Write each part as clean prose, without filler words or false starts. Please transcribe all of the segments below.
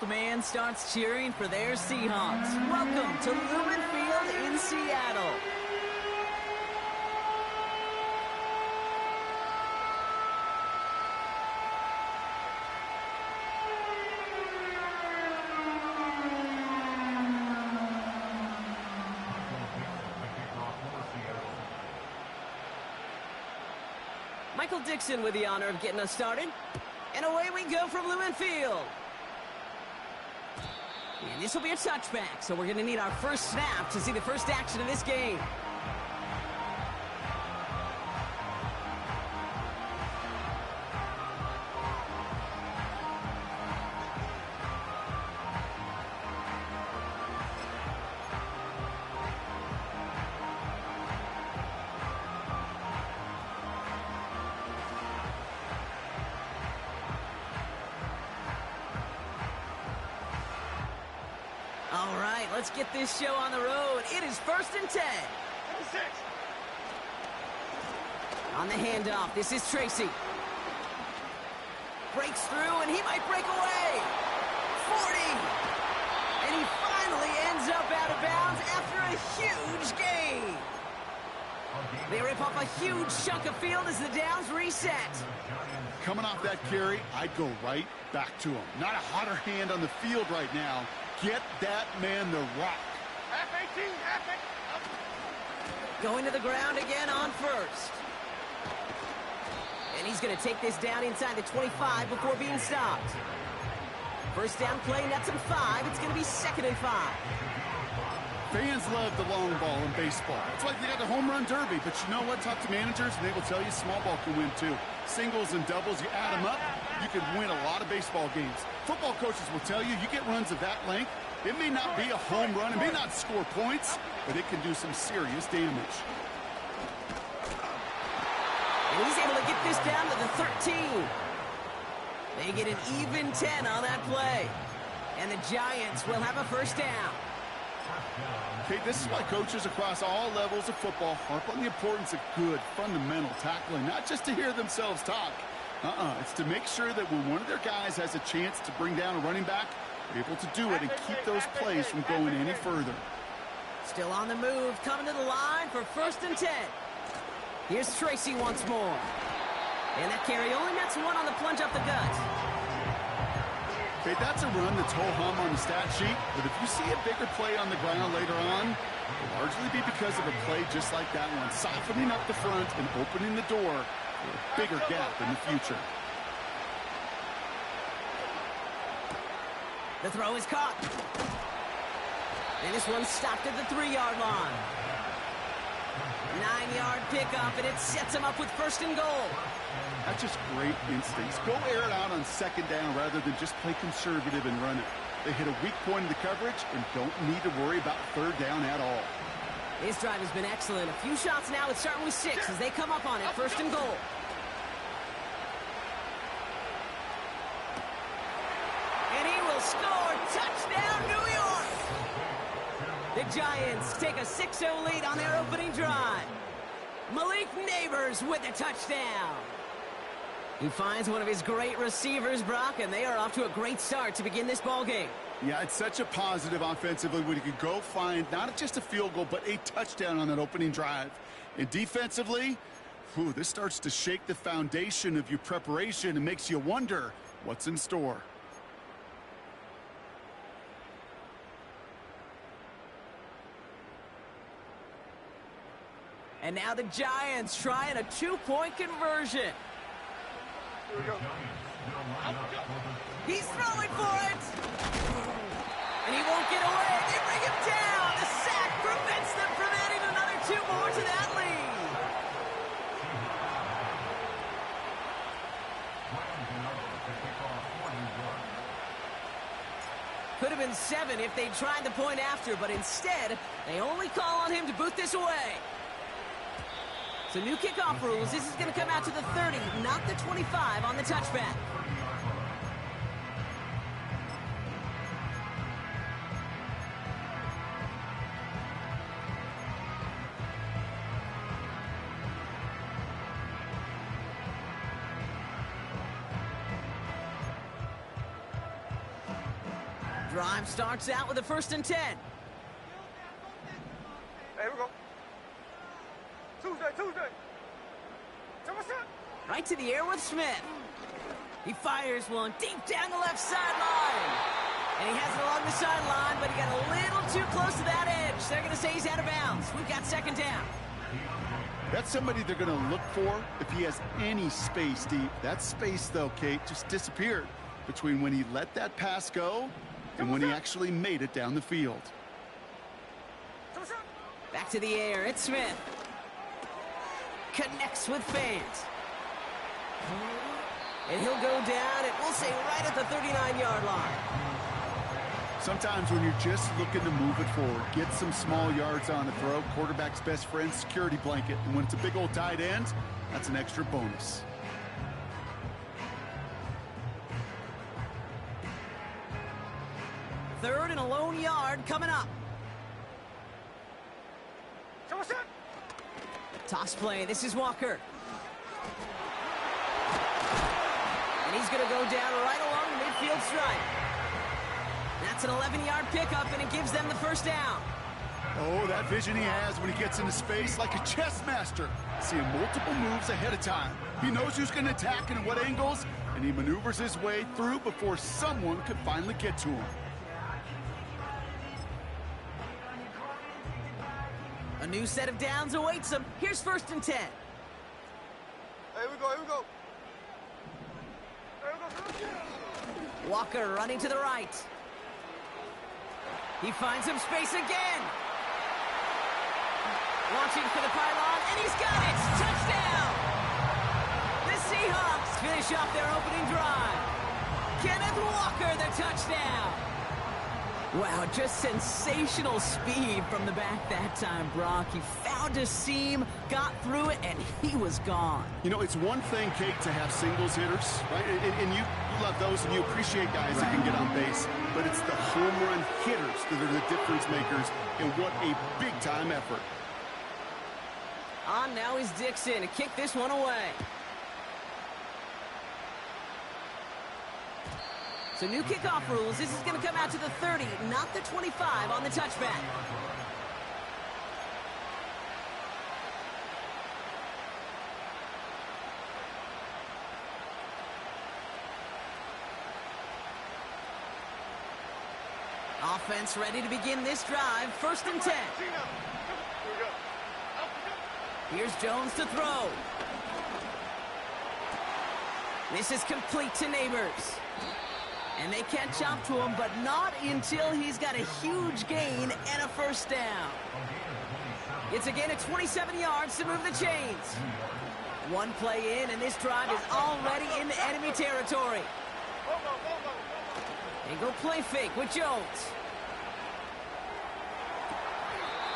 The man starts cheering for their Seahawks. Welcome to Lumen Field in Seattle. Michael Dixon with the honor of getting us started. And away we go from Lumen Field. And this will be a touchback, so we're going to need our first snap to see the first action of this game. All right, let's get this show on the road. It is 1st and 10. On the handoff, this is Tracy. Breaks through, and he might break away. 40. And he finally ends up out of bounds after a huge gain. They rip off a huge chunk of field as the downs reset. Coming off that carry, I'd go right back to him. Not a hotter hand on the field right now. Get that man the rock. Going to the ground again on first. And he's going to take this down inside the 25 before being stopped. First down play, nets and 5. It's going to be 2nd and 5. Fans love the long ball in baseball. It's like they got the home run derby. But you know what? Talk to managers, and they will tell you small ball can win too. Singles and doubles, you add them up, you can win a lot of baseball games. Football coaches will tell you, you get runs of that length, it may not be a home run, it may not score points, but it can do some serious damage. And he's able to get this down to the 13. They get an even 10 on that play. And the Giants will have a first down. Okay, this is why coaches across all levels of football harp on the importance of good, fundamental tackling, not just to hear themselves talk. It's to make sure that when one of their guys has a chance to bring down a running back, they're able to do it and keep those plays from going any further. Still on the move, coming to the line for 1st and 10. Here's Tracy once more. And that carry only nets 1 on the plunge up the gut. Okay, that's a run that's ho-hum on the stat sheet, but if you see a bigger play on the ground later on, it'll largely be because of a play just like that one, softening up the front and opening the door for a bigger gap in the future. The throw is caught. And this one's stopped at the 3-yard line. 9-yard pickup, and it sets him up with 1st and goal. That's just great instincts. Go air it out on 2nd down rather than just play conservative and run it. They hit a weak point in the coverage and don't need to worry about 3rd down at all. This drive has been excellent. A few shots now. It's starting with 6 as they come up on it. 1st and goal. And he will score. Touchdown, New York! The Giants take a 6-0 lead on their opening drive. Malik Neighbors with the touchdown. He finds one of his great receivers, Brock, and they are off to a great start to begin this ball game. Yeah, it's such a positive offensively when you can go find not just a field goal, but a touchdown on that opening drive. And defensively, this starts to shake the foundation of your preparation and makes you wonder what's in store. And now the Giants trying a 2-point conversion. He's throwing for it. And he won't get away. They bring him down. The sack prevents them from adding another 2 more to that lead. Could have been 7 if they'd tried the point after, but instead, they only call on him to boot this away. So new kickoff rules. This is going to come out to the 30, not the 25 on the touchback. Drive starts out with a 1st and 10. Hey, here we go. Tuesday. Right to the air with Smith. He fires one deep down the left sideline. And he has it along the sideline, but he got a little too close to that edge. They're going to say he's out of bounds. We've got 2nd down. That's somebody they're going to look for if he has any space deep. That space, though, Kate, just disappeared between when he let that pass go and when he actually made it down the field. Back to the air. It's Smith. Connects with fans. And he'll go down, and we'll say right at the 39-yard line. Sometimes when you're just looking to move it forward, get some small yards on the throw, quarterback's best friend, security blanket. And when it's a big old tight end, that's an extra bonus. Third and a lone yard coming up. Toss play. This is Walker. And he's going to go down right along the midfield stripe. That's an 11-yard pickup, and it gives them the 1st down. Oh, that vision he has when he gets into space like a chess master. Seeing multiple moves ahead of time. He knows who's going to attack and at what angles, and he maneuvers his way through before someone could finally get to him. A new set of downs awaits him. Here's 1st and 10. Here we go. Walker running to the right. He finds some space again. Launching for the pylon, and he's got it! Touchdown! The Seahawks finish off their opening drive. Kenneth Walker, the touchdown! Wow, just sensational speed from the back that time, Brock. He found a seam, got through it, and he was gone. You know, it's one thing, Kate, to have singles hitters, right? And you love those, and you appreciate guys that can get on base. But it's the home run hitters that are the difference makers, and what a big-time effort. On now is Dixon to kick this one away. So new kickoff rules. This is going to come out to the 30, not the 25 on the touchback. Offense ready to begin this drive. 1st and 10. Here's Jones to throw. This is complete to Neighbors. And they can't jump to him, but not until he's got a huge gain and a 1st down. It's a gain of 27 yards to move the chains. One play in, and this drive is already into enemy territory. They go play fake with Jones.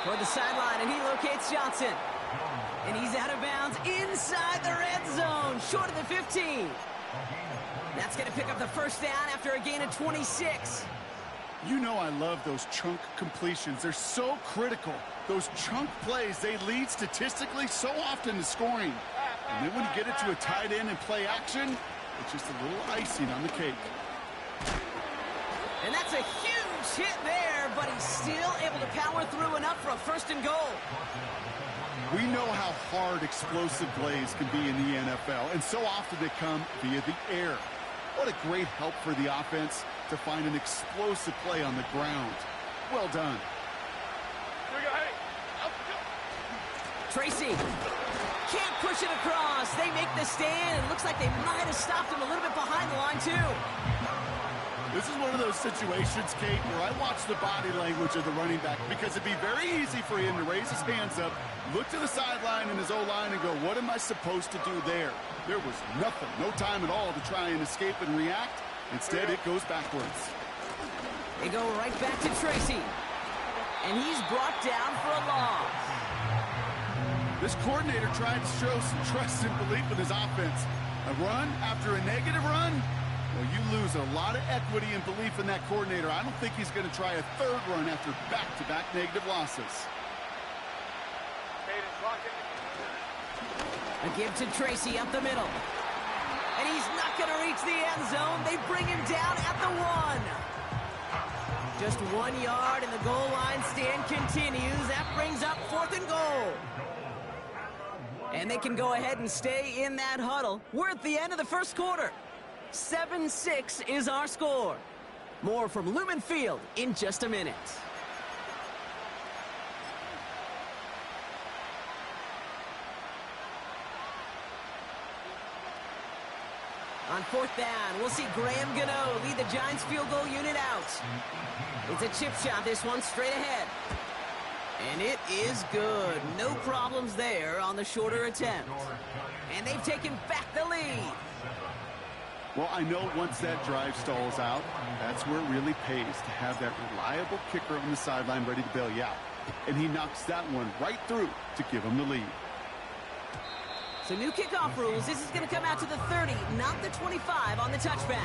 Toward the sideline, and he locates Johnson. And he's out of bounds inside the red zone, short of the 15. That's going to pick up the 1st down after a gain of 26. You know I love those chunk completions. They're so critical. Those chunk plays, they lead statistically so often to scoring. And then when you get it to a tight end and play action, it's just a little icing on the cake. And that's a huge hit there, but he's still able to power through enough for a 1st and goal. We know how hard explosive plays can be in the NFL, and so often they come via the air. What a great help for the offense to find an explosive play on the ground. Well done. Tracy can't push it across. They make the stand, and it looks like they might have stopped him a little bit behind the line, too. This is one of those situations, Kate, where I watch the body language of the running back, because it'd be very easy for him to raise his hands up, look to the sideline in his O-line and go, what am I supposed to do there? There was nothing, no time at all to try and escape and react. Instead, it goes backwards. They go right back to Tracy. And he's brought down for a loss. This coordinator tried to show some trust and belief in his offense. A run after a negative run? Well, you lose a lot of equity and belief in that coordinator. I don't think he's going to try a 3rd run after back-to-back negative losses. A give to Tracy up the middle. And he's not going to reach the end zone. They bring him down at the 1. Just 1 yard, and the goal line stand continues. That brings up 4th and goal. And they can go ahead and stay in that huddle. We're at the end of the first quarter. 7-6 is our score. More from Lumen Field in just a minute. On 4th down, we'll see Graham Gano lead the Giants field goal unit out. It's a chip shot, this one straight ahead. And it is good. No problems there on the shorter attempt. And they've taken back the lead. Well, I know once that drive stalls out, that's where it really pays to have that reliable kicker on the sideline ready to bail you out. And he knocks that one right through to give him the lead. So new kickoff rules. This is going to come out to the 30, not the 25 on the touchback.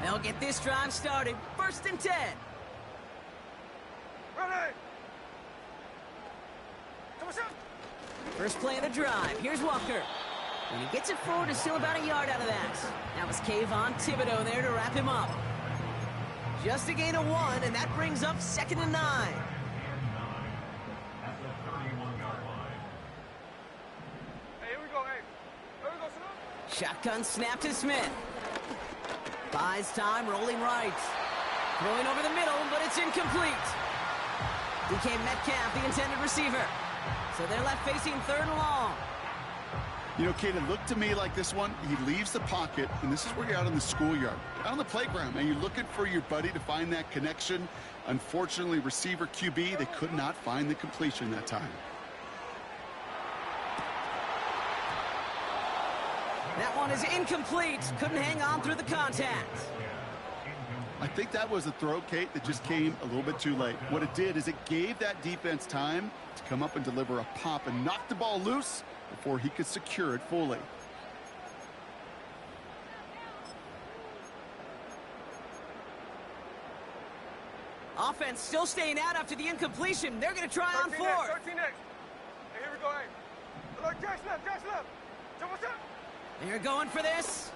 They'll get this drive started. 1st and 10. Ready. First play of the drive. Here's Walker. And he gets it forward, is still about a yard out of that. That was Kayvon Thibodeau there to wrap him up. Just a gain of 1, and that brings up 2nd and 9. Hey, here we go, hey. Here we go, Smith. Shotgun snap to Smith. Buys time, rolling right. Throwing over the middle, but it's incomplete. DK Metcalf, the intended receiver. So they're left facing 3rd and long. You know, Kate, it looked to me like this one, he leaves the pocket, and this is where you're out in the schoolyard, out on the playground, and you're looking for your buddy to find that connection. Unfortunately, receiver QB, they could not find the completion that time. That one is incomplete. Couldn't hang on through the contact. I think that was a throw, Kate, that just came a little bit too late. What it did is it gave that defense time to come up and deliver a pop and knock the ball loose before he could secure it fully. Offense still staying out after the incompletion. They're going to try on 4th. 13 next. Hey, here we go, hey. Look, Jack left. Jump us up. They're going for this.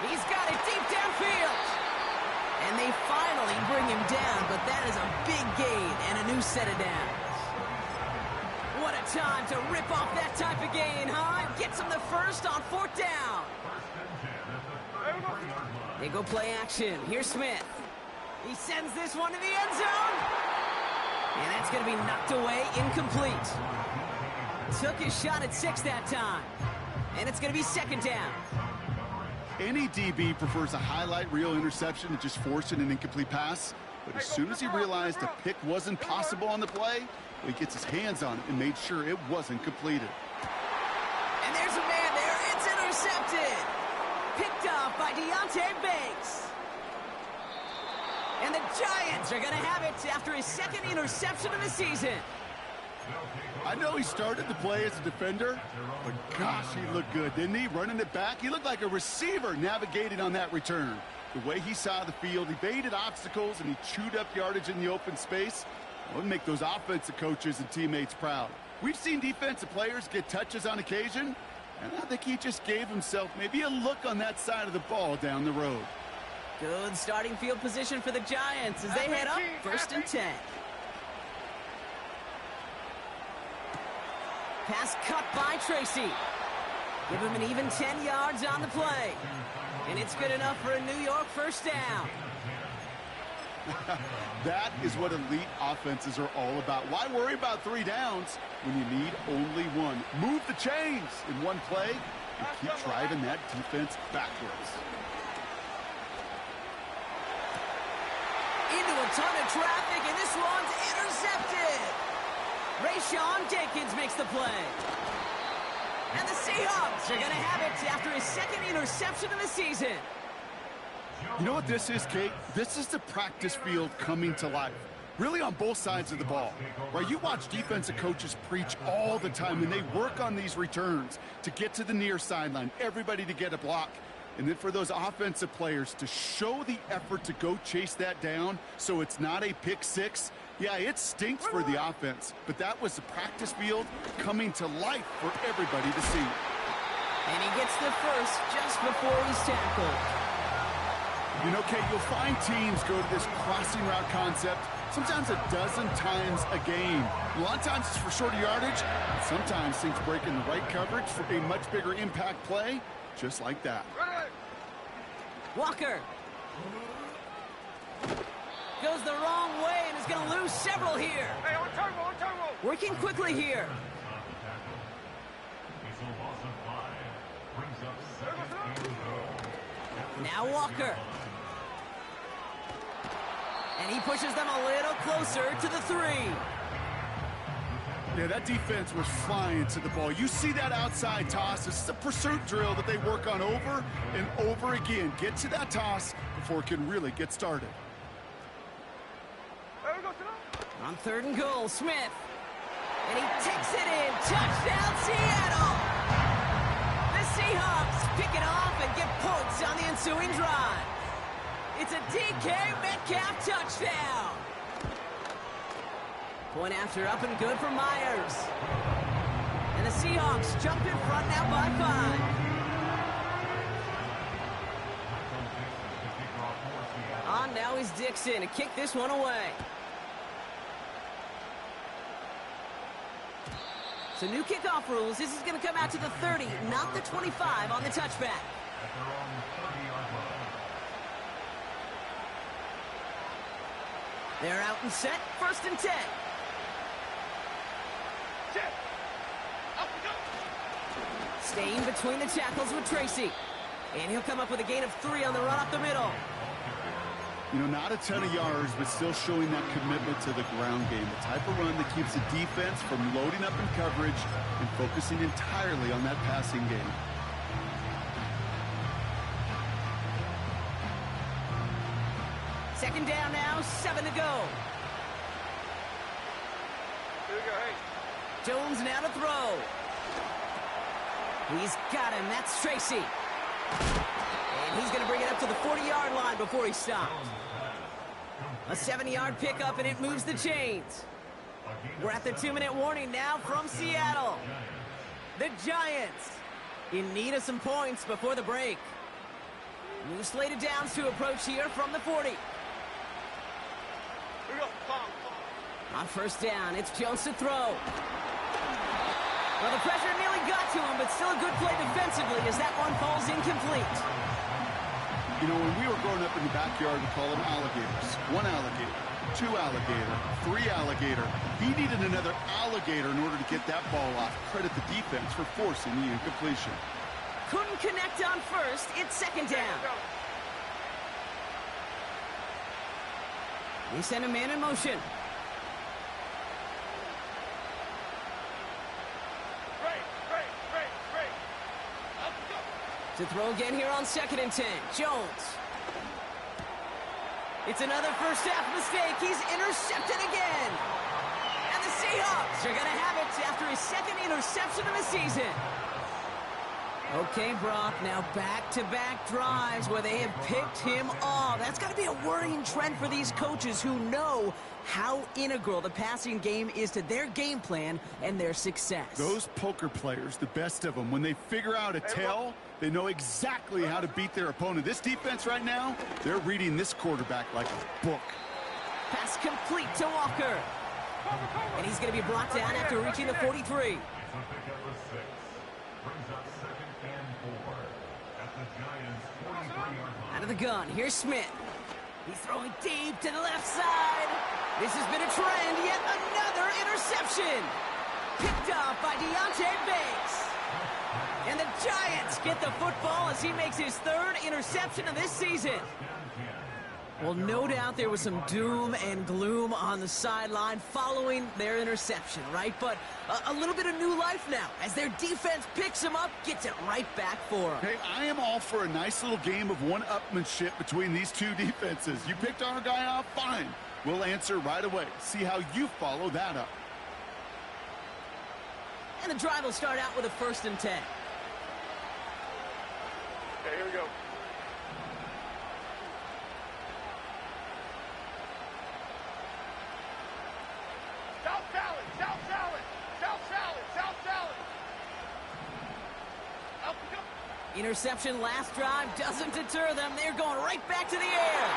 He's got it deep downfield. And they finally bring him down, but that is a big gain and a new set of downs. What a time to rip off that type of gain, huh? Gets him the first on 4th down. They go play action. Here's Smith. He sends this one to the end zone. And that's going to be knocked away, incomplete. Took his shot at 6 that time. And it's going to be 2nd down. Any DB prefers a highlight reel interception to just forcing an incomplete pass. But as soon as he realized a pick wasn't possible on the play, he gets his hands on it and made sure it wasn't completed. And there's a man there. It's intercepted. Picked off by Deontay Banks. And the Giants are going to have it after his 2nd interception of the season. I know he started to play as a defender, but gosh, he looked good, didn't he? Running it back, he looked like a receiver navigating on that return. The way he saw the field, he baited obstacles, and he chewed up yardage in the open space. It would make those offensive coaches and teammates proud. We've seen defensive players get touches on occasion, and I think he just gave himself maybe a look on that side of the ball down the road. Good starting field position for the Giants as they head up 1st and 10. Pass cut by Tracy. Give him an even 10 yards on the play. And it's good enough for a New York 1st down. That is what elite offenses are all about. Why worry about 3 downs when you need only 1? Move the chains in one play and keep driving that defense backwards. Into a ton of traffic, and this one's intercepted. Rayshawn Jenkins makes the play. And the Seahawks are going to have it after his 2nd interception of the season. You know what this is, Kate? This is the practice field coming to life. Really on both sides of the ball. Right? You watch defensive coaches preach all the time, and they work on these returns to get to the near sideline, everybody to get a block. And then for those offensive players to show the effort to go chase that down so it's not a pick 6, Yeah, it stinks for the offense, but that was the practice field coming to life for everybody to see. And he gets the first just before he's tackled. You know, Kate, you'll find teams go to this crossing route concept sometimes a dozen times a game. A lot of times it's for shorter yardage, but sometimes things break in the right coverage for a much bigger impact play, just like that. Walker goes the wrong way and is going to lose several here. Hey, on turbo, on turbo. Working quickly here. Now Walker. And he pushes them a little closer to the 3. Yeah, that defense was flying to the ball. You see that outside toss. This is a pursuit drill that they work on over and over again. Get to that toss before it can really get started. On 3rd and goal, Smith. And he takes it in. Touchdown, Seattle! The Seahawks pick it off and get points on the ensuing drive. It's a DK Metcalf touchdown. Point after up and good for Myers. And the Seahawks jump in front now by 5. On now is Dixon to kick this one away. So new kickoff rules. This is going to come out to the 30, not the 25 on the touchback. They're out and set. 1st and 10. Staying between the tackles with Tracy. And he'll come up with a gain of 3 on the run up the middle. You know, not a ton of yards, but still showing that commitment to the ground game. The type of run that keeps the defense from loading up in coverage and focusing entirely on that passing game. Second down now, 7 to go. Here we go, hey. Jones now to throw. He's got him. That's Tracy. And he's going to bring it up to the 40-yard line before he stops. A 70-yard pickup, and it moves the chains. We're at the 2-minute warning now from Seattle. The Giants in need of some points before the break. New slated downs to approach here from the 40. Here we go. On 1st down, it's Jones to throw. Well, the pressure nearly got to him, but still a good play defensively as that one falls incomplete. You know, when we were growing up in the backyard, we call them alligators. 1 alligator, 2 alligator, 3 alligator. He needed another alligator in order to get that ball off. Credit the defense for forcing the incompletion. Couldn't connect on 1st. It's 2nd down. We send a man in motion. To throw again here on 2nd and 10. Jones. It's another first half mistake. He's intercepted again. And the Seahawks are going to have it after his 2nd interception of the season. Okay, Brock, now back-to-back drives where they have picked him off. That's got to be a worrying trend for these coaches who know how integral the passing game is to their game plan and their success. Those poker players, the best of them, when they figure out a tell, they know exactly how to beat their opponent. This defense right now, they're reading this quarterback like a book. Pass complete to Walker. And he's going to be brought down after reaching the 43. Out of the gun, here's Smith. He's throwing deep to the left side. This has been a trend, yet another interception. Picked up by Deontay Banks. And the Giants get the football as he makes his 3rd interception of this season. Well, no doubt there was some doom and gloom on the sideline following their interception, right? But a little bit of new life now as their defense picks him up, gets it right back for him. Hey, I am all for a nice little game of one-upmanship between these two defenses. You picked our guy off, fine. We'll answer right away. See how you follow that up. And the drive will start out with a 1st and 10. Okay, here we go. Interception last drive doesn't deter them. They're going right back to the air.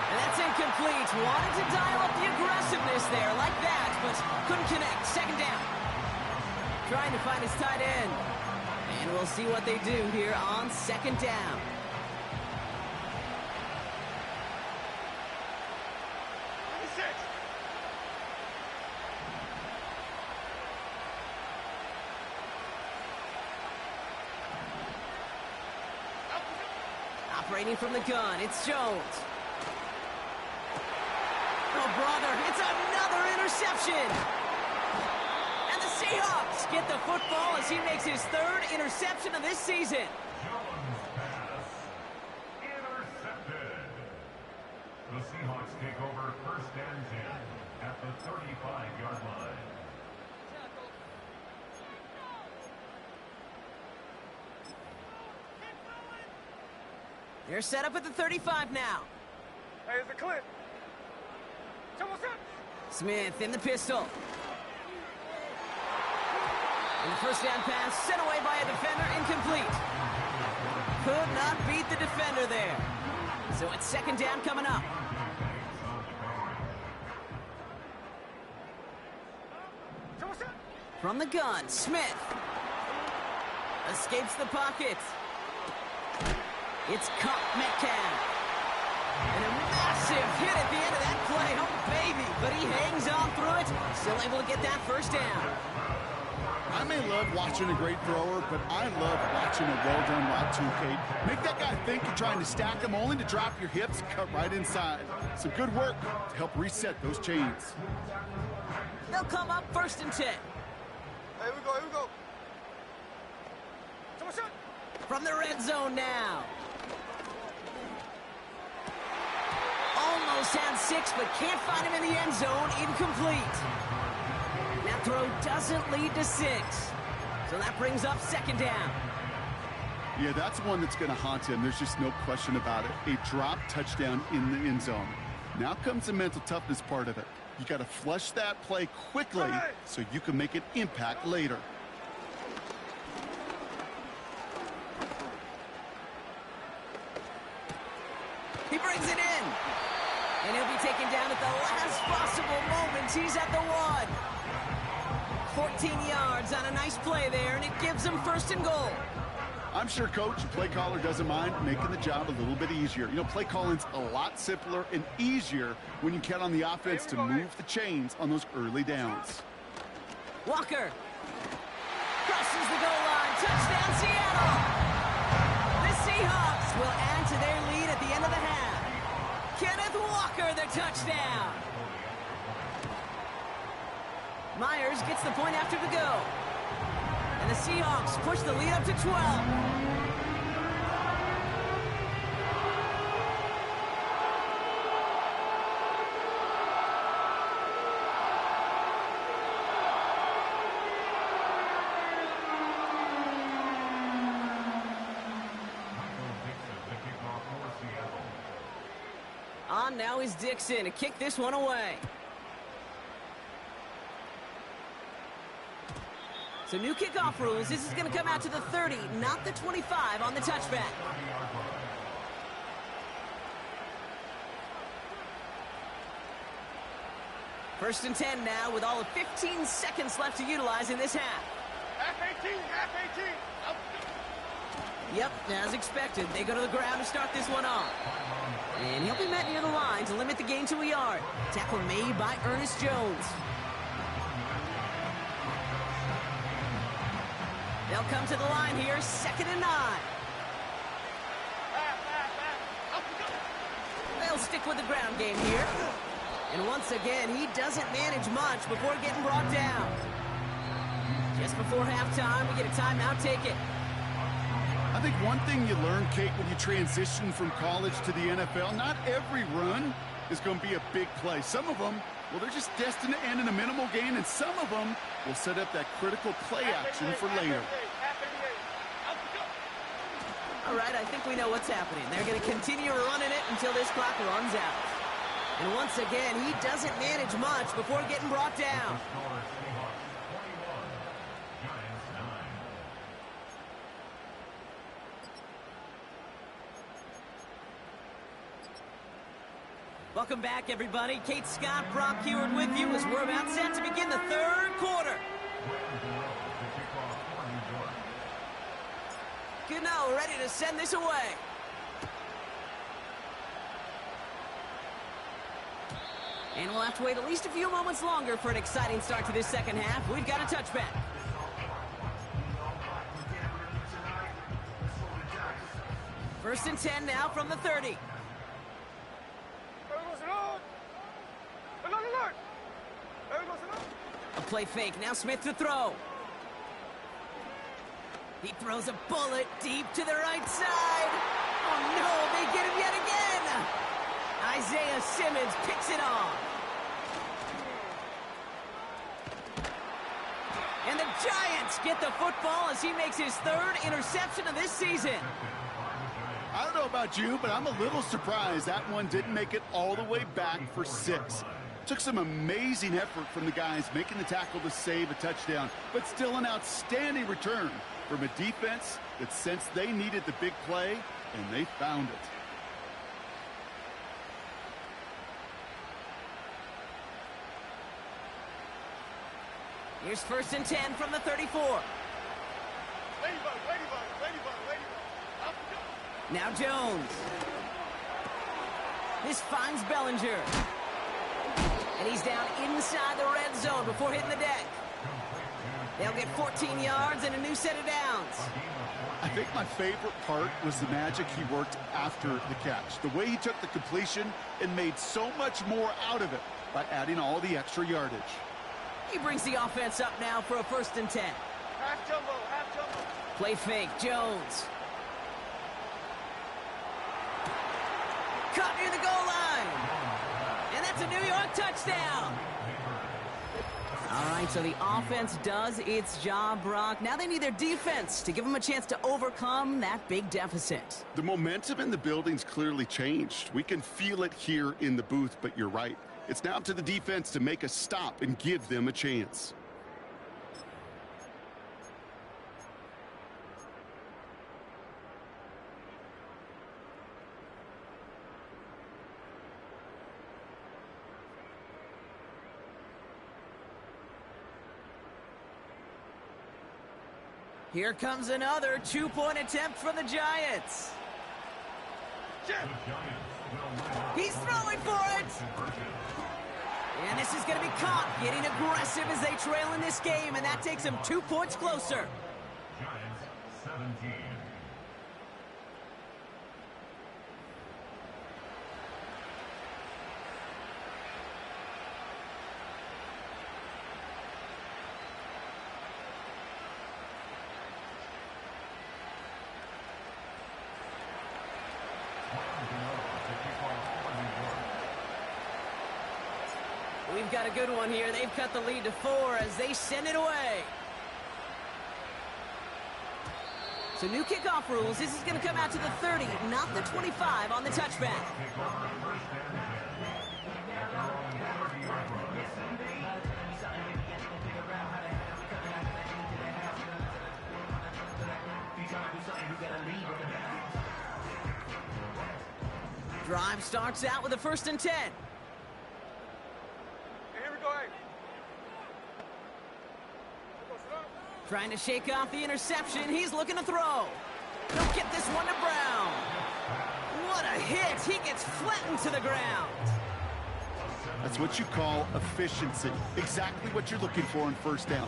And that's incomplete. Wanted to dial up the aggressiveness there like that, but couldn't connect. Second down. Trying to find his tight end. And we'll see what they do here on second down. Operating from the gun, it's Jones. Oh, brother, it's another interception. And the Seahawks get the football as he makes his third interception of this season. Jones pass intercepted. The Seahawks take over first and 10 at the 35-yard line. They're set up at the 35 now. Hey, it's a clip. Smith in the pistol. And the first down pass sent away by a defender, incomplete. Could not beat the defender there. So it's second down coming up. From the gun, Smith. Escapes the pocket. It's caught Metcalf. And a massive hit at the end of that play. Oh, baby. But he hangs on through it. Still able to get that first down. I may love watching a great thrower, but I love watching a well-done route too, Kate. Make that guy think you're trying to stack him only to drop your hips, cut right inside. Some good work to help reset those chains. They'll come up first and 10. Here we go, here we go. From the red zone now. Almost had 6, but can't find him in the end zone. Incomplete. That throw doesn't lead to 6. So that brings up second down. Yeah, that's one that's going to haunt him. There's just no question about it. A drop touchdown in the end zone. Now comes the mental toughness part of it. You got to flush that play quickly so you can make an impact later. He brings it in. And he'll be taken down at the last possible moment. He's at the 1. 14 yards on a nice play there, and it gives him first and goal. I'm sure Coach, play caller doesn't mind making the job a little bit easier. You know, play calling's a lot simpler and easier when you count on the offense to move the chains on those early downs. Walker crosses the goal line. Touchdown, Seattle. The Seahawks will add to their lead at the end of the half. Kenneth Walker, the touchdown. Myers gets the point after the go. And the Seahawks push the lead up to 12. On now is Dixon to kick this one away. So new kickoff rules. This is going to come out to the 30, not the 25 on the touchback. First and 10 now with all of 15 seconds left to utilize in this half. Half 18, half 18. Yep, as expected, they go to the ground to start this one off. And he'll be met near the line to limit the gain to a yard. Tackle made by Ernest Jones. They'll come to the line here, 2nd and 9. They'll stick with the ground game here. And once again, he doesn't manage much before getting brought down. Just before halftime, we get a timeout, take it. I think one thing you learn, Kate, when you transition from college to the NFL, not every run is going to be a big play. Some of them, well, they're just destined to end in a minimal gain, and some of them will set up that critical play action for later. All right, I think we know what's happening. They're going to continue running it until this clock runs out. And once again, he doesn't manage much before getting brought down. Welcome back, everybody. Kate Scott, Brock Heward with you as we're about set to begin the third quarter. Goodell ready to send this away. And we'll have to wait at least a few moments longer for an exciting start to this second half. We've got a touchback. First and 10 now from the 30. A play fake. Now Smith to throw. He throws a bullet deep to the right side. Oh, no, they get him yet again. Isaiah Simmons picks it off. And the Giants get the football as he makes his third interception of this season. I don't know about you, but I'm a little surprised that one didn't make it all the way back for 6. Took some amazing effort from the guys making the tackle to save a touchdown, but still an outstanding return from a defense that sensed they needed the big play, and they found it. Here's first and 10 from the 34. Now Jones. This finds Bellinger. And he's down inside the red zone before hitting the deck. They'll get 14 yards and a new set of downs. I think my favorite part was the magic he worked after the catch. The way he took the completion and made so much more out of it by adding all the extra yardage. He brings the offense up now for a first and 10. Half jumbo, half jumbo. Play fake, Jones. Caught near the goal line. And that's a New York touchdown. All right, so the offense does its job, Brock. Now they need their defense to give them a chance to overcome that big deficit. The momentum in the building's clearly changed. We can feel it here in the booth, but you're right. It's now up to the defense to make a stop and give them a chance. Here comes another two-point attempt for the Giants. He's throwing for it. And this is going to be caught, getting aggressive as they trail in this game, and that takes them 2 points closer. Giants 17. We've got a good one here. They've cut the lead to 4 as they send it away. So new kickoff rules. This is going to come out to the 30, not the 25 on the touchback. Drive starts out with a first and 10. Trying to shake off the interception. He's looking to throw. He'll get this one to Brown. What a hit. He gets flattened to the ground. That's what you call efficiency. Exactly what you're looking for in first down.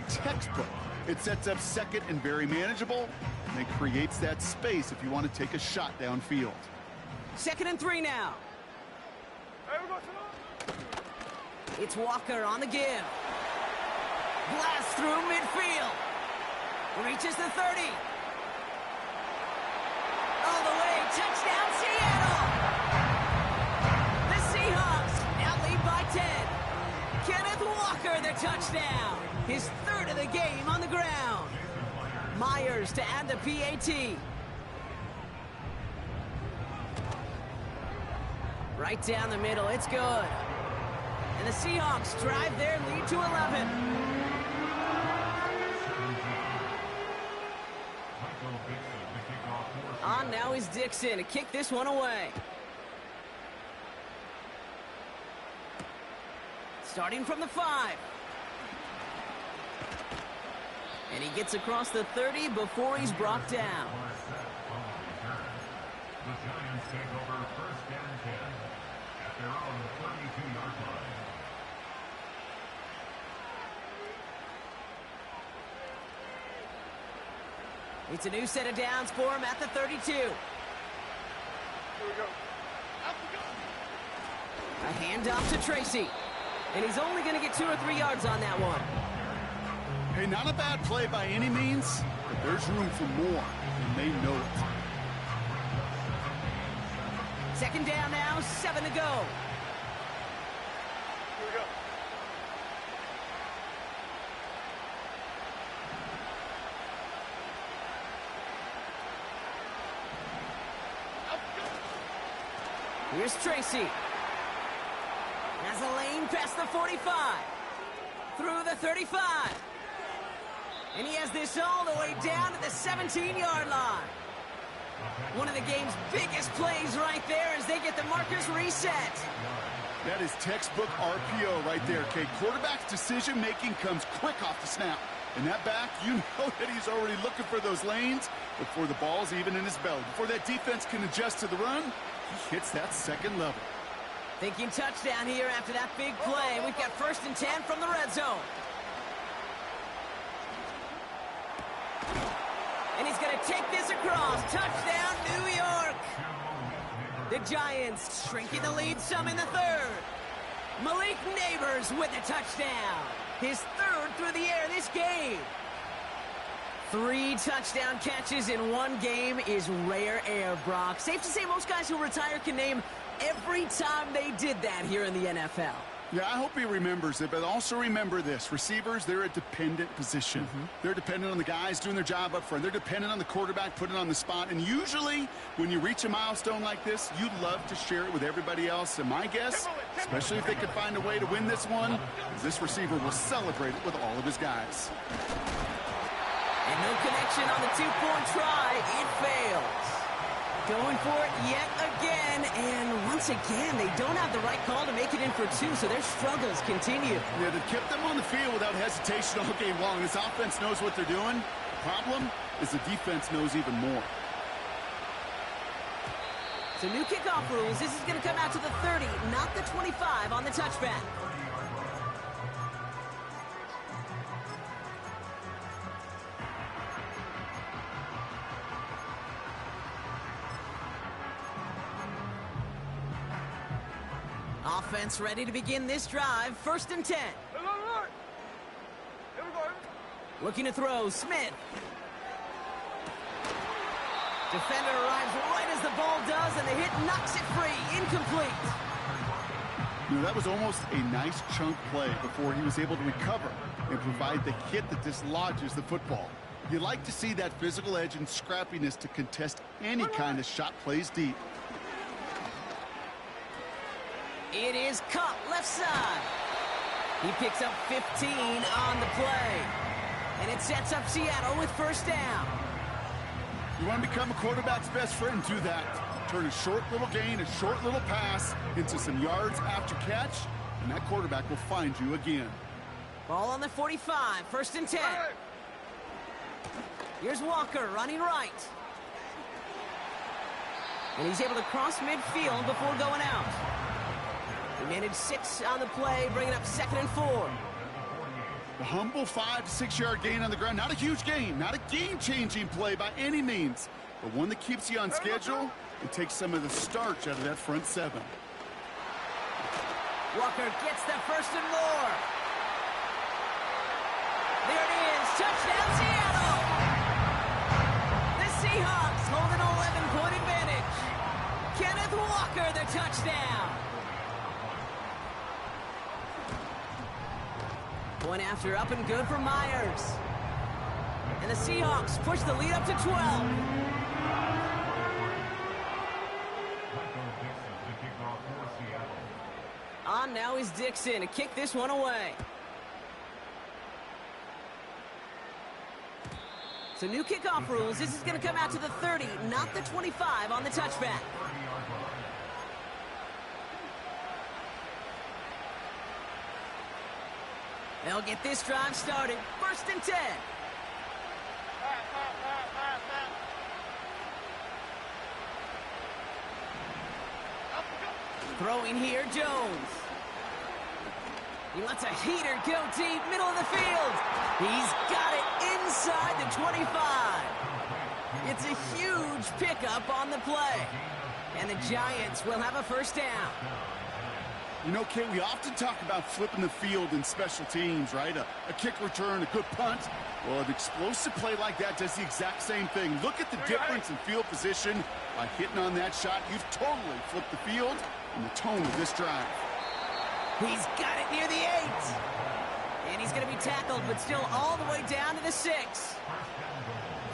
Textbook. It sets up second and very manageable, and it creates that space if you want to take a shot downfield. Second and 3 now. It's Walker on the give. Blast through midfield. Reaches the 30. All the way. Touchdown, Seattle. The Seahawks now lead by 10. Kenneth Walker, the touchdown. His third of the game on the ground. Myers to add the PAT. Right down the middle. It's good. And the Seahawks drive their lead to 11. On now is Dixon to kick this one away. Starting from the 5. And he gets across the 30 before he's brought down. The Giants take over first and 10 at their own 32-yard line. It's a new set of downs for him at the 32. Here we go. A handoff to Tracy. And he's only going to get 2 or 3 yards on that one. Hey, not a bad play by any means, but there's room for more, and they know it. Second down now, 7 to go. Here we go. Here's Tracy. Has a lane past the 45. Through the 35. And he has this all the way down to the 17-yard line. One of the game's biggest plays right there as they get the markers reset. That is textbook RPO right there, Kate. Quarterback's decision-making comes quick off the snap. And that back, you know that he's already looking for those lanes before the ball's even in his belly. Before that defense can adjust to the run, he hits that second level. Thinking touchdown here after that big play. We've got first and 10 from the red zone. And he's going to take this across. Touchdown, New York. The Giants shrinking the lead some in the third. Malik Neighbors with a touchdown. His third through the air this game. 3 touchdown catches in one game is rare air, Brock. Safe to say most guys who retire can name every time they did that here in the NFL. Yeah, I hope he remembers it, but also remember this. Receivers, they're a dependent position. They're dependent on the guys doing their job up front. They're dependent on the quarterback putting it on the spot. And usually, when you reach a milestone like this, you'd love to share it with everybody else. And my guess, especially if they could find a way to win this one, is this receiver will celebrate it with all of his guys. And no connection on the 2-point try. It fails. Going for it yet again, and once again, they don't have the right call to make it in for 2, so their struggles continue. Yeah, they've kept them on the field without hesitation all game long. This offense knows what they're doing. The problem is the defense knows even more. So new kickoff rules. This is going to come out to the 30, not the 25 on the touchback. Offense ready to begin this drive. First and 10. Look. Here we go. Looking to throw. Smith. Defender arrives right as the ball does, and the hit knocks it free. Incomplete. You know, that was almost a nice chunk play before he was able to recover and provide the hit that dislodges the football. You like to see that physical edge and scrappiness to contest any kind of shot plays deep. It is caught left side. He picks up 15 on the play. And it sets up Seattle with first down. You want to become a quarterback's best friend, do that. Turn a short little gain, a short little pass into some yards after catch, and that quarterback will find you again. Ball on the 45, first and 10. Here's Walker running right. And he's able to cross midfield before going out. He managed 6 on the play, bringing up second and 4. The humble 5 to 6 yard gain on the ground. Not a huge gain, not a game-changing play by any means, but one that keeps you on schedule and takes some of the starch out of that front 7. Walker gets the first and more. There it is, touchdown Seattle! The Seahawks hold an 11-point advantage. Kenneth Walker the touchdown. Point after up and good for Myers. And the Seahawks push the lead up to 12. On now is Dixon to kick this one away. So new kickoff rules. This is going to come out to the 30, not the 25 on the touchback. They'll get this drive started. 1st and 10. Throwing here, Jones. He lets a heater go deep, middle of the field. He's got it inside the 25. It's a huge pickup on the play. And the Giants will have a 1st down. You know, Kate, we often talk about flipping the field in special teams, right? A kick return, a good punt. Well, an explosive play like that does the exact same thing. Look at the difference in field position. By hitting on that shot, you've totally flipped the field and the tone of this drive. He's got it near the 8. And he's going to be tackled, but still all the way down to the 6.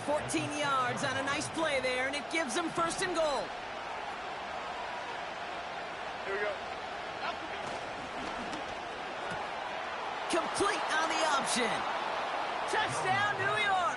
14 yards on a nice play there, and it gives them 1st and goal. Here we go. Complete on the option. Touchdown, New York.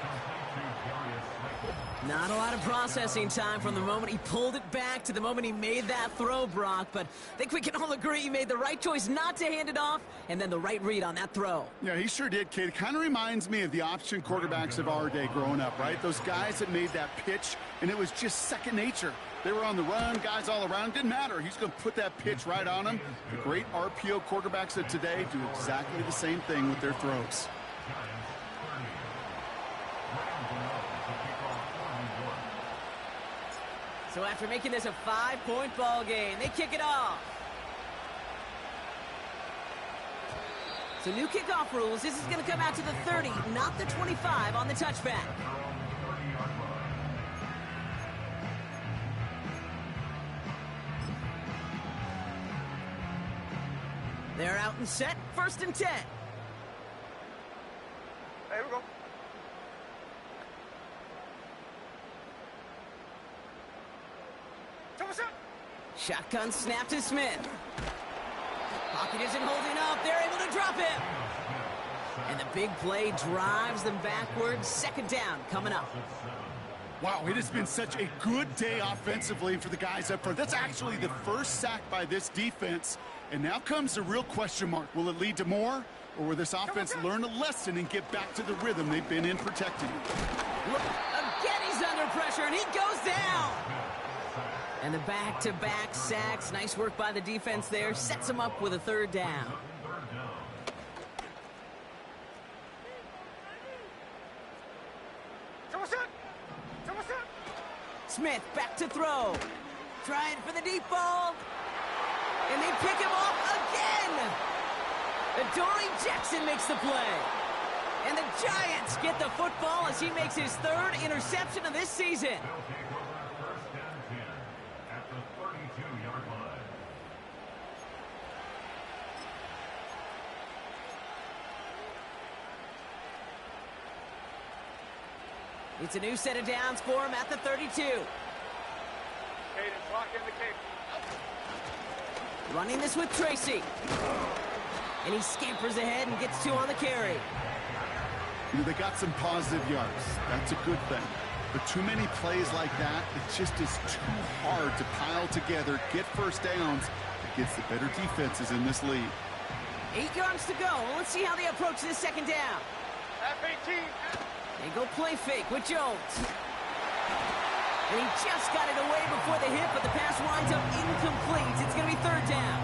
Not a lot of processing time from the moment he pulled it back to the moment he made that throw, Brock. But I think we can all agree he made the right choice not to hand it off, and then the right read on that throw. Yeah, he sure did, Kate. It kind of reminds me of the option quarterbacks of our day growing up, right? Those guys that made that pitch, and it was just second nature. They were on the run, guys all around. Didn't matter. He's going to put that pitch right on him. The great RPO quarterbacks of today do exactly the same thing with their throws. So after making this a 5-point ball game, they kick it off. So new kickoff rules. This is going to come out to the 30, not the 25 on the touchback. They're out and set. 1st and 10. Here we go. Shotgun snap to Smith. Pocket isn't holding up. They're able to drop him. And the big play drives them backwards. 2nd down coming up. Wow, it has been such a good day offensively for the guys up front. That's actually the 1st sack by this defense. And now comes the real question mark. Will it lead to more? Or will this offense learn a lesson and get back to the rhythm they've been in protecting? Look, again he's under pressure, and he goes down. And the back-to-back sacks. Nice work by the defense there. Sets him up with a 3rd down. Smith back to throw. Trying for the deep ball. And they pick him off again. Adoree Jackson makes the play. And the Giants get the football as he makes his 3rd interception of this season. It's a new set of downs for him at the 32. Caden, block in the cape. Running this with Tracy. And he scampers ahead and gets 2 on the carry. You know, they got some positive yards. That's a good thing. But too many plays like that, it just is too hard to pile together, get 1st downs against the better defenses in this league. 8 yards to go. Let's see how they approach this 2nd down. F-18. They go play fake with Jones. And he just got it away before the hit, but the pass winds up incomplete. It's going to be 3rd down.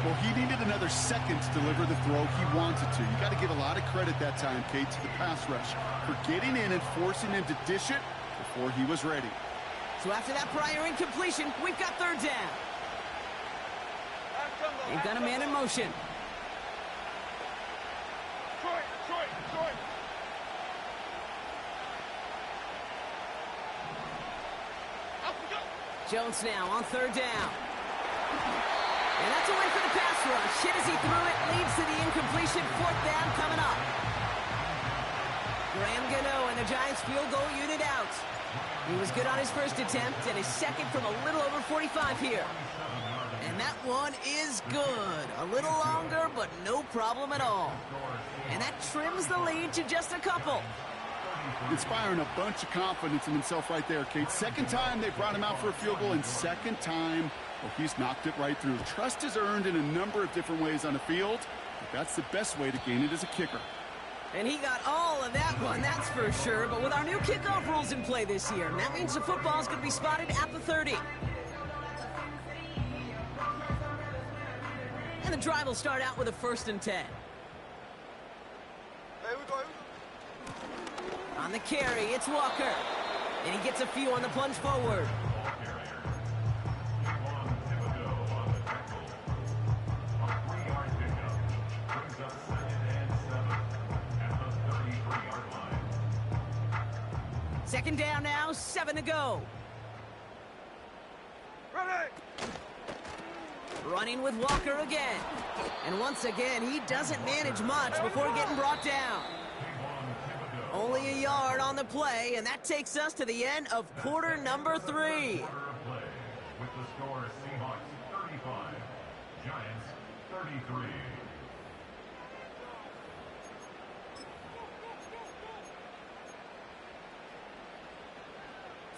Well, he needed another second to deliver the throw he wanted to. You got to give a lot of credit that time, Kate, to the pass rush for getting in and forcing him to dish it before he was ready. So after that prior incompletion, we've got 3rd down. They've got a man in motion. Troy. Jones now on 3rd down. And that's away for the pass rush. Hit as he threw it, leads to the incompletion. 4th down coming up. Graham Gano and the Giants field goal unit out. He was good on his 1st attempt and his 2nd from a little over 45 here. And that one is good. A little longer, but no problem at all. And that trims the lead to just a couple. Inspiring a bunch of confidence in himself right there, Kate. 2nd time they brought him out for a field goal, and 2nd time, well, he's knocked it right through. Trust is earned in a number of different ways on the field. That's the best way to gain it as a kicker. And he got all of that one, that's for sure. But with our new kickoff rules in play this year, that means the football is going to be spotted at the 30. And the drive will start out with a 1st and 10. Hey, we go. On the carry, it's Walker. And he gets a few on the plunge forward. Second down now, 7 to go. Ready! Running with Walker again. And once again, he doesn't manage much before getting brought down. Only a yard on the play, and that takes us to the end of quarter number 3. With the score, Seahawks 35, Giants 33.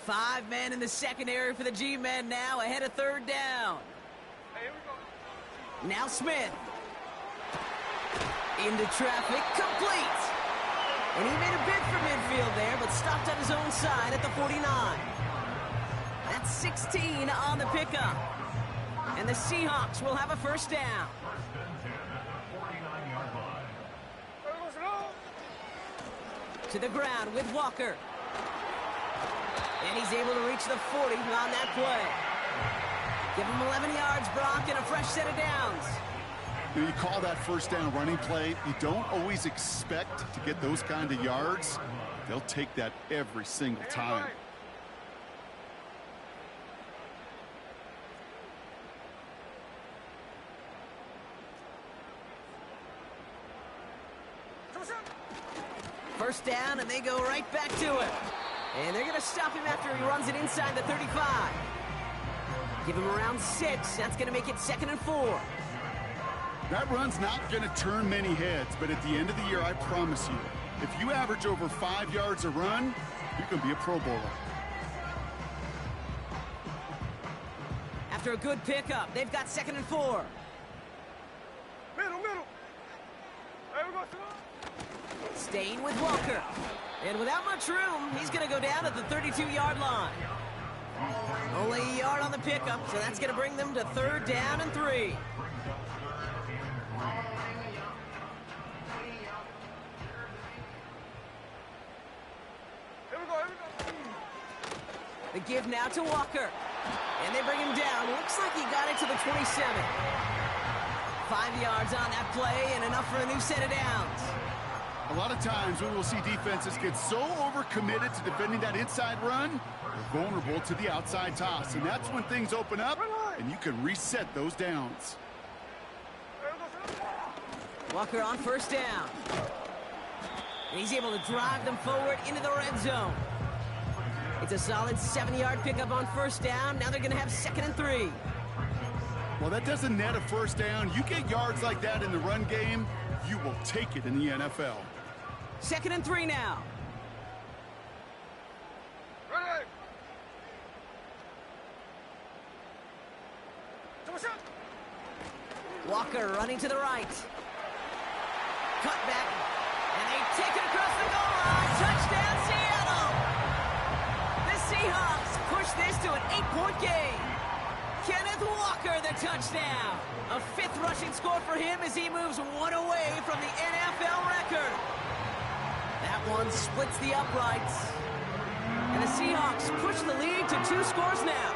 Five men in the secondary for the G-men now, ahead of 3rd down. Hey, here we go. Now Smith. Into traffic, complete. And he made a bid for midfield there, but stopped on his own side at the 49. That's 16 on the pickup. And the Seahawks will have a 1st down. First and 10 at the 49-yard line. Hey, we go slow. To the ground with Walker. And he's able to reach the 40 on that play. Give him 11 yards, Brock, and a fresh set of downs. When you call that 1st down running play, you don't always expect to get those kind of yards. They'll take that every single time. First down, and they go right back to it. And they're going to stop him after he runs it inside the 35. Give him around 6. That's going to make it 2nd and 4. That run's not going to turn many heads, but at the end of the year, I promise you, if you average over 5 yards a run, you're going to be a Pro Bowler. After a good pickup, they've got 2nd and 4. Middle. Hey, we go slow. Staying with Walker. And without much room, he's going to go down at the 32-yard line. Only a yard on the pickup, so that's going to bring them to 3rd down and 3. Here we go. The give now to Walker. And they bring him down. Looks like he got it to the 27. 5 yards on that play and enough for a new set of downs. A lot of times we will see defenses get so overcommitted to defending that inside run, they're vulnerable to the outside toss. And that's when things open up, and you can reset those downs. Hey, we go slow. Walker on 1st down. And he's able to drive them forward into the red zone. It's a solid 7-yard pickup on 1st down. Now they're going to have 2nd and 3. Well, that doesn't net a 1st down. You get yards like that in the run game, you will take it in the NFL. 2nd and 3 now. Ready! Walker running to the right. Cut back. And they take it across the goal line. Touchdown, Seattle! The Seahawks push this to an 8-point game. Kenneth Walker, the touchdown. A 5th rushing score for him as he moves 1 away from the NFL record. That one splits the uprights. And the Seahawks push the lead to 2 scores now.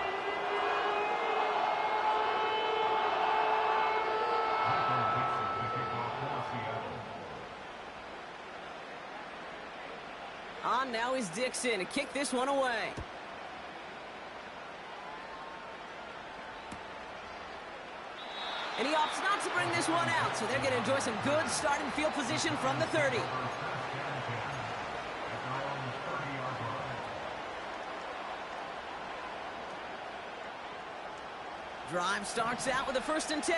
On now is Dixon to kick this one away. And he opts not to bring this one out, so they're going to enjoy some good starting field position from the 30. Drive starts out with a 1st and 10.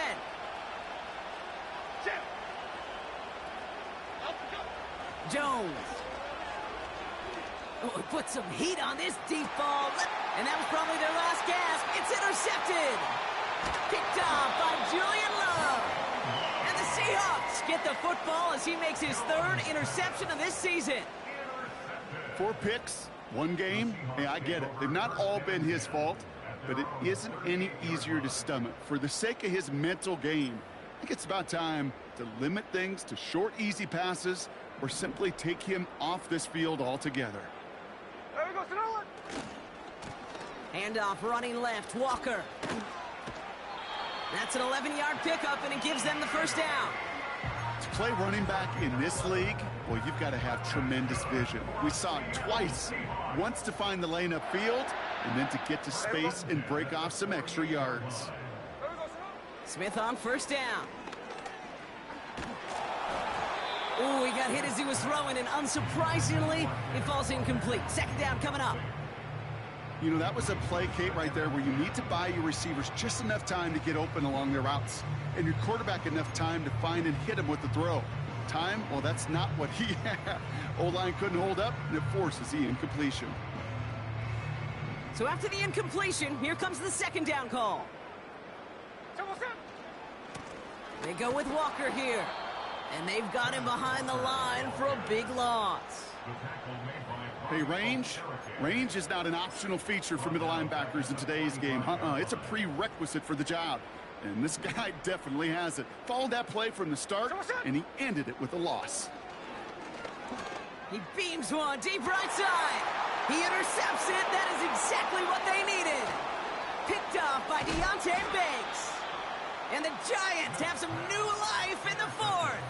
Jones. Oh, he put some heat on this deep ball. And that was probably their last gasp. It's intercepted. Picked off by Julian Love. And the Seahawks get the football as he makes his third interception of this season. 4 picks, 1 game. Hey, I get it. They've not all been his fault, but it isn't any easier to stomach. For the sake of his mental game, I think it's about time to limit things to short, easy passes or simply take him off this field altogether. There we go, Sonoma. Handoff running left, Walker. That's an 11-yard pickup, and it gives them the first down. To play running back in this league, well, you've got to have tremendous vision. We saw it twice. Once to find the lane upfield, and then to get to space and break off some extra yards. There we go, Sonoma. Smith on first down. Ooh, he got hit as he was throwing, and unsurprisingly, it falls incomplete. Second down coming up. You know, that was a play, Kate, right there where you need to buy your receivers just enough time to get open along their routes, and your quarterback enough time to find and hit him with the throw. Time, well, that's not what he had. O-line couldn't hold up, and it forces the incompletion. So after the incompletion, here comes the second down call. They go with Walker here, and they've got him behind the line for a big loss. Hey, range is not an optional feature for middle linebackers in today's game. It's a prerequisite for the job. And this guy definitely has it. Followed that play from the start, and he ended it with a loss. He beams one deep right side. He intercepts it. That is exactly what they needed. Picked off by Deontay Banks. And the Giants have some new life in the fourth.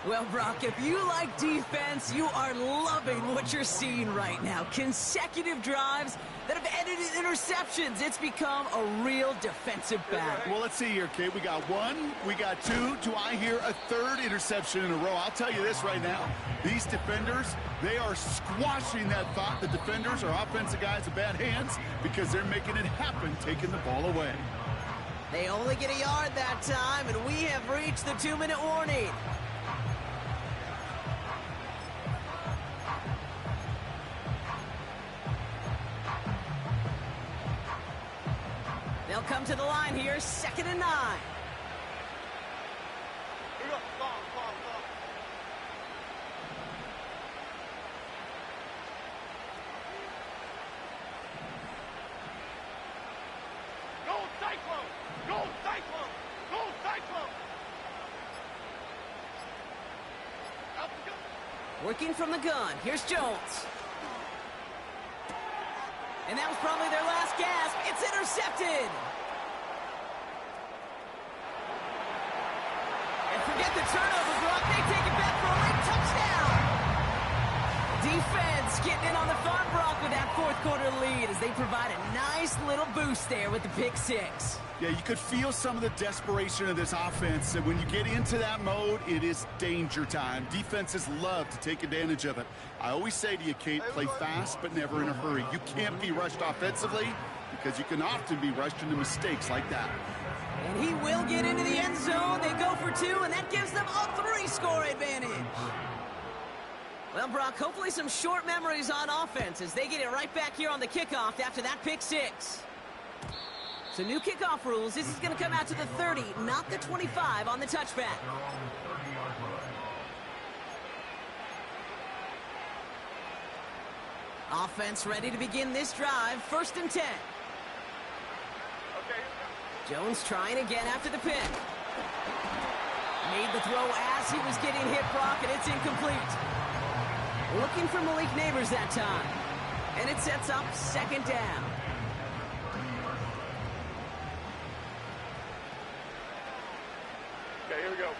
Well, Brock, if you like defense, you are loving what you're seeing right now. Consecutive drives that have ended in interceptions. It's become a real defensive battle. Well, let's see here, Kate. We got 1, we got 2. Do I hear a 3rd interception in a row? I'll tell you this right now. These defenders, they are squashing that thought. The defenders are offensive guys with bad hands because they're making it happen, taking the ball away. They only get a yard that time, and we have reached the 2-minute warning. They'll come to the line here, 2nd and 9. Here we go. Go. Go Cyclone! Go Cyclone! Go Cyclone! Out the gun. Working from the gun. Here's Jones. And that was probably their last gasp. It's intercepted. And forget the turnover, Brock. They take it back for a late touchdown. Defense getting in on the fun, Brock, with that 4th quarter lead as they provide a nice little boost there with the pick 6. Yeah, you could feel some of the desperation of this offense. And when you get into that mode, it is danger time. Defenses love to take advantage of it. I always say to you, Kate, play fast but never in a hurry. You can't be rushed offensively because you can often be rushed into mistakes like that. And he will get into the end zone. They go for 2, and that gives them a 3-score advantage. Well, Brock, hopefully some short memories on offense as they get it right back here on the kickoff after that pick 6. So new kickoff rules. This is going to come out to the 30, not the 25 on the touchback. Offense ready to begin this drive. 1st and 10. Okay. Jones trying again after the pick. Made the throw as he was getting hit, Brock, and it's incomplete. Looking for Malik Neighbors that time. And it sets up 2nd down. Okay, here we go.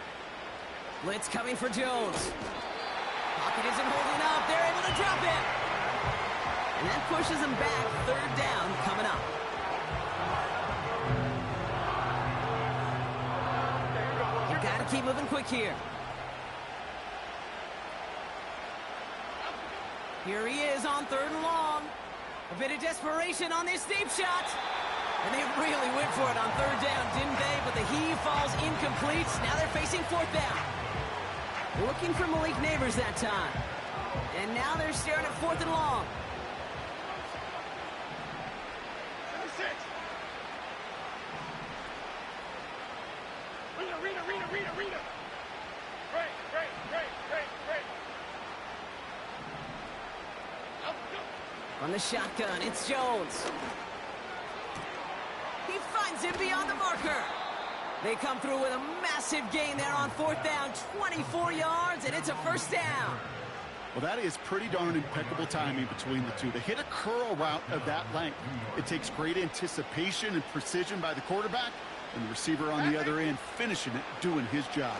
Blitz coming for Jones. Pocket isn't holding up. They're able to drop it. And that pushes them back. 3rd down coming up. You got to keep moving quick here. Here he is on 3rd and long. A bit of desperation on this deep shot. And they really went for it on 3rd down, didn't they? But the heave falls incomplete. Now they're facing 4th down. Looking for Malik Neighbors that time. And now they're staring at 4th and long. Read. From the shotgun, it's Jones. He finds him beyond the marker. They come through with a massive gain there on 4th down, 24 yards, and it's a first down. Well, that is pretty darn impeccable timing between the two. They hit a curl route of that length. It takes great anticipation and precision by the quarterback, and the receiver on the other end finishing it, doing his job.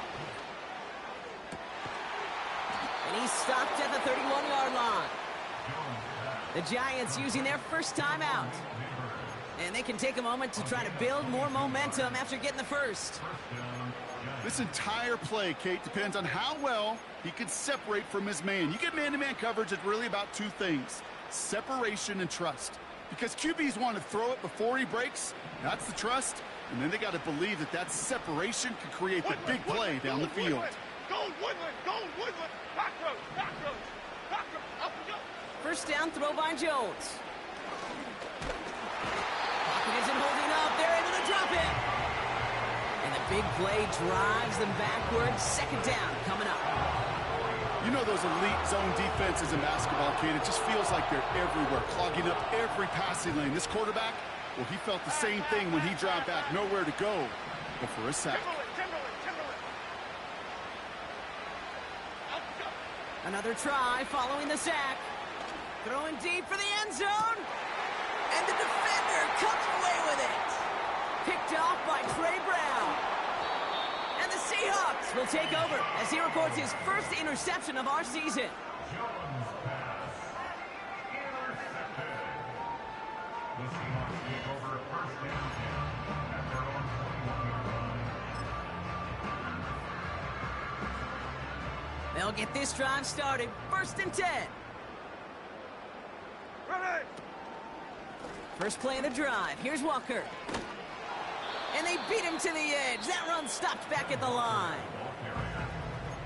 And he's stopped at the 31-yard line. The Giants using their first timeout. And they can take a moment to try to build more momentum after getting the first. This entire play, Kate, depends on how well he can separate from his man. You get man-to-man coverage, it's really about two things: separation and trust. Because QBs want to throw it before he breaks, that's the trust, and then they got to believe that that separation can create the big play down the field. Go Woodland! Go Woodland! Back road! Back road! Back road! Up we go! First down throw by Jones. Pocket isn't holding up. They're able to drop it. And the big play drives them backwards. Second down coming up. You know those elite zone defenses in basketball, Kate, it just feels like they're everywhere, clogging up every passing lane. This quarterback, well, he felt the same thing when he dropped back, nowhere to go but for a sack. Timberland! Up we go! Another try following the sack. Throwing deep for the end zone. And the defender comes away with it. Picked off by Trey Brown. And the Seahawks will take over as he reports his first interception of our season. Jones pass. Intercepted. The Seahawks take over first and 10 at their own 21-yard line. They'll get this drive started. First and 10. Ready! First play of the drive. Here's Walker. And they beat him to the edge. That run stopped back at the line.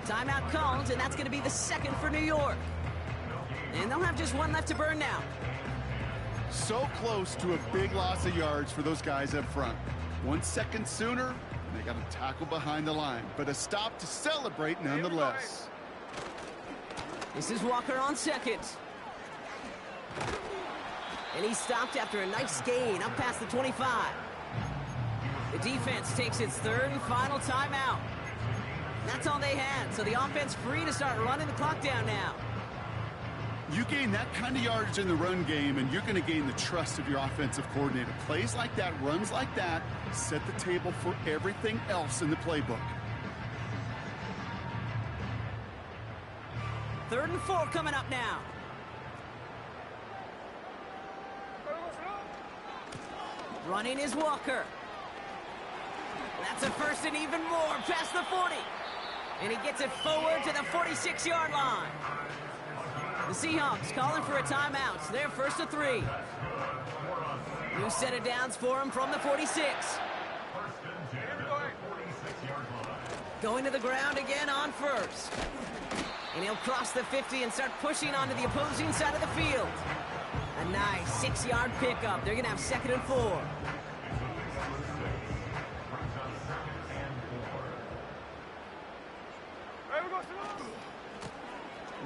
Timeout called, and that's going to be the second for New York. And they'll have just one left to burn now. So close to a big loss of yards for those guys up front. 1 second sooner, and they got a tackle behind the line. But a stop to celebrate nonetheless. This is Walker on second. And he stopped after a nice gain up past the 25. The defense takes its third and final timeout. That's all they had, so the offense free to start running the clock down now. You gain that kind of yardage in the run game, and you're going to gain the trust of your offensive coordinator. Plays like that, runs like that, set the table for everything else in the playbook. 3rd and 4 coming up now. Running is Walker. That's a first and even more past the 40. And he gets it forward to the 46-yard line. The Seahawks calling for a timeout. They're first to 3. New set of downs for him from the 46. Going to the ground again on first. And he'll cross the 50 and start pushing onto the opposing side of the field. A nice 6-yard pickup. They're going to have 2nd and 4.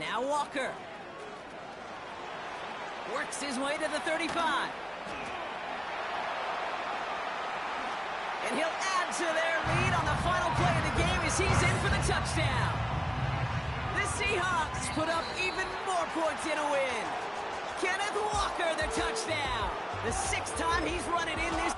Now Walker. Works his way to the 35. And he'll add to their lead on the final play of the game as he's in for the touchdown. The Seahawks put up even more points in a win. Kenneth Walker, the touchdown. The 6th time he's run it in this